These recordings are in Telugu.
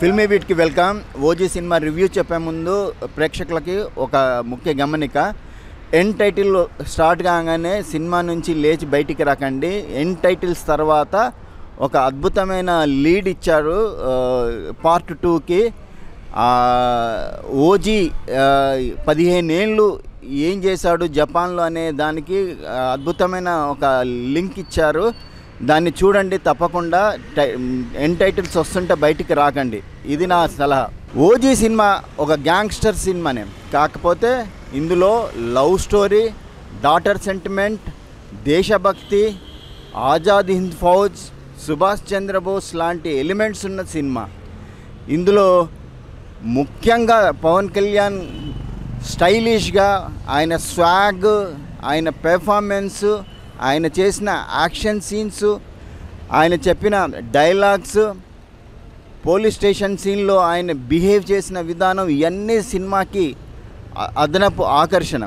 ఫిల్మీ బీట్కి వెల్కమ్. ఓజీ సినిమా రివ్యూ చెప్పే ముందు ప్రేక్షకులకి ఒక ముఖ్య గమనిక. ఎండ్ టైటిల్ స్టార్ట్ కాగానే సినిమా నుంచి లేచి బయటికి రాకండి. ఎండ్ టైటిల్స్ తర్వాత ఒక అద్భుతమైన లీడ్ ఇచ్చారు పార్ట్ 2కి. ఓజీ 15 ఏళ్ళు ఏం చేశాడు జపాన్లో అనే దానికి అద్భుతమైన ఒక లింక్ ఇచ్చారు. దాన్ని చూడండి తప్పకుండా. ఎండ్ టైటిల్స్ వస్తుంటే బయటికి రాకండి, ఇది నా సలహా. ఓజీ సినిమా ఒక గ్యాంగ్స్టర్ సినిమానే, కాకపోతే ఇందులో లవ్ స్టోరీ, డాటర్ సెంటిమెంట్, దేశభక్తి, ఆజాద్ హింద్ ఫౌజ్, సుభాష్ చంద్రబోస్ లాంటి ఎలిమెంట్స్ ఉన్న సినిమా. ఇందులో ముఖ్యంగా పవన్ కళ్యాణ్ స్టైలిష్గా ఆయన స్వాగ్, ఆయన పెర్ఫార్మెన్స్, ఆయన చేసిన యాక్షన్ సీన్స్, ఆయన చెప్పిన డైలాగ్స్, పోలీస్ స్టేషన్ సీన్లో ఆయన బిహేవ్ చేసిన విధానం, ఇవన్నీ సినిమాకి అదనపు ఆకర్షణ.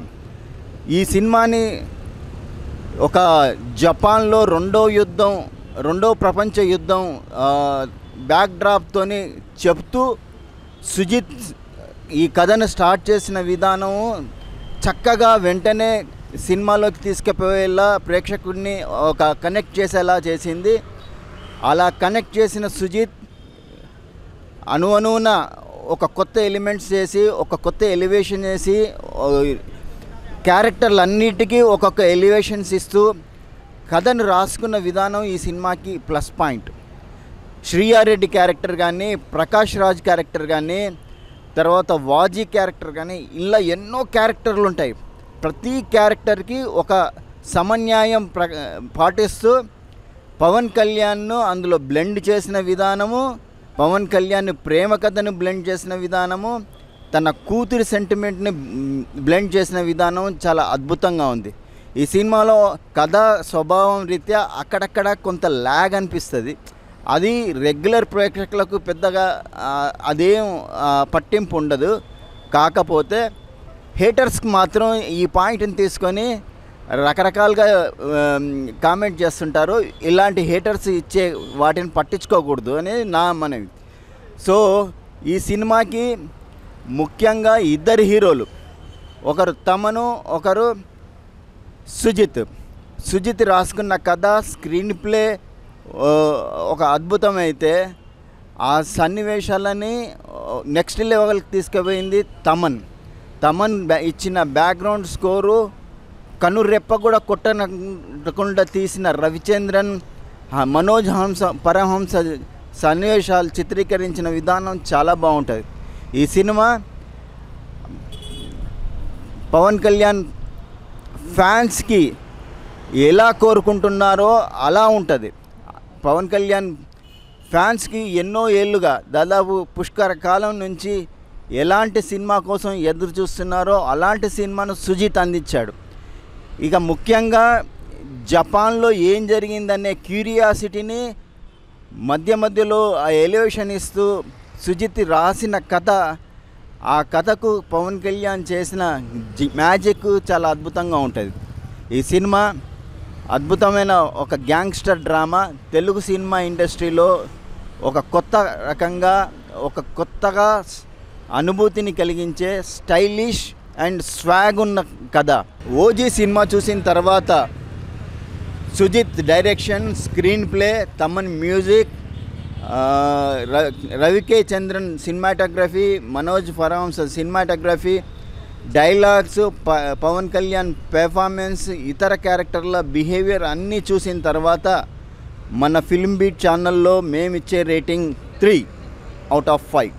ఈ సినిమాని ఒక జపాన్లో రెండో ప్రపంచ యుద్ధం బ్యాక్డ్రాప్తోని చెప్తూ సుజిత్ ఈ కథను స్టార్ట్ చేసిన విధానం చక్కగా వెంటనే సినిమాలోకి తీసుకుపోయేలా ప్రేక్షకుడిని ఒక కనెక్ట్ చేసేలా చేసింది. అలా కనెక్ట్ చేసిన సుజిత్ అణువున ఒక కొత్త ఎలిమెంట్స్ చేసి, ఒక కొత్త ఎలివేషన్ చేసి, క్యారెక్టర్లన్నిటికీ ఒక్కొక్క ఎలివేషన్స్ ఇస్తూ కథను రాసుకున్న విధానం ఈ సినిమాకి ప్లస్ పాయింట్. శ్రీయారెడ్డి క్యారెక్టర్ కానీ, ప్రకాష్ రాజ్ క్యారెక్టర్ కానీ, తర్వాత వాజీ క్యారెక్టర్ కానీ, ఇలా ఎన్నో క్యారెక్టర్లు ఉంటాయి. ప్రతి క్యారెక్టర్కి ఒక సమన్యాయం పాటిస్తూ పవన్ కళ్యాణ్ను అందులో బ్లెండ్ చేసిన విధానము, పవన్ కళ్యాణ్ ప్రేమ కథను బ్లెండ్ చేసిన విధానము, తన కూతురి సెంటిమెంట్ని బ్లెండ్ చేసిన విధానం చాలా అద్భుతంగా ఉంది. ఈ సినిమాలో కథ స్వభావం రీత్యా అక్కడక్కడ కొంత ల్యాగ్ అనిపిస్తుంది. అది రెగ్యులర్ ప్రేక్షకులకు పెద్దగా అదేం పట్టింపు ఉండదు. కాకపోతే హేటర్స్కి మాత్రం ఈ పాయింట్ని తీసుకొని రకరకాలుగా కామెంట్ చేస్తుంటారు. ఇలాంటి హేటర్స్ ఇచ్చే వాటిని పట్టించుకోకూడదు అనేది నా మనవి. సో ఈ సినిమాకి ముఖ్యంగా ఇద్దరు హీరోలు, ఒకరు తమను, ఒకరు సుజిత్ రాసుకున్న కథ, స్క్రీన్ ప్లే ఒక అద్భుతమైతే ఆ సన్నివేశాలని నెక్స్ట్ లెవెల్కి తీసుకుపోయింది తమన్ ఇచ్చిన బ్యాక్గ్రౌండ్ స్కోరు, కనురెప్ప కూడా కొట్టకుండా తీసిన రవిచంద్రన్, మనోజ్ పరమహంస సన్నివేశాలు చిత్రీకరించిన విధానం చాలా బాగుంటుంది. ఈ సినిమా పవన్ కళ్యాణ్ ఫ్యాన్స్కి ఎలా కోరుకుంటున్నారో అలా ఉంటుంది. పవన్ కళ్యాణ్ ఫ్యాన్స్కి ఎన్నో ఏళ్ళుగా, దాదాపు పుష్కర కాలం నుంచి ఎలాంటి సినిమా కోసం ఎదురు చూస్తున్నారో అలాంటి సినిమాను సుజిత్ అందించాడు. ఇక ముఖ్యంగా జపాన్లో ఏం జరిగిందనే క్యూరియాసిటీని మధ్యలో ఆ ఎలివేషన్ ఇస్తూ సుజిత్ రాసిన కథ, ఆ కథకు పవన్ కళ్యాణ్ చేసిన మ్యాజిక్ చాలా అద్భుతంగా ఉంటుంది. ఈ సినిమా అద్భుతమైన ఒక గ్యాంగ్స్టర్ డ్రామా. తెలుగు సినిమా ఇండస్ట్రీలో ఒక కొత్త రకంగా, ఒక కొత్తగా అనుభూతిని కలిగించే స్టైలిష్ అండ్ స్వాగ్ ఉన్న కథ. ఓజీ సినిమా చూసిన తర్వాత Sujeeth direction, screenplay, Thaman music, Ravi K Chandran cinematography, Manoj Paramahamsa cinematography, dialogues, Pawan Kalyan performance, ఇతర క్యారెక్టర్ల బిహేవియర్ అన్నీ చూసిన తర్వాత మన ఫిల్మ్ బీట్ ఛానల్లో మేమిచ్చే రేటింగ్ 3/5.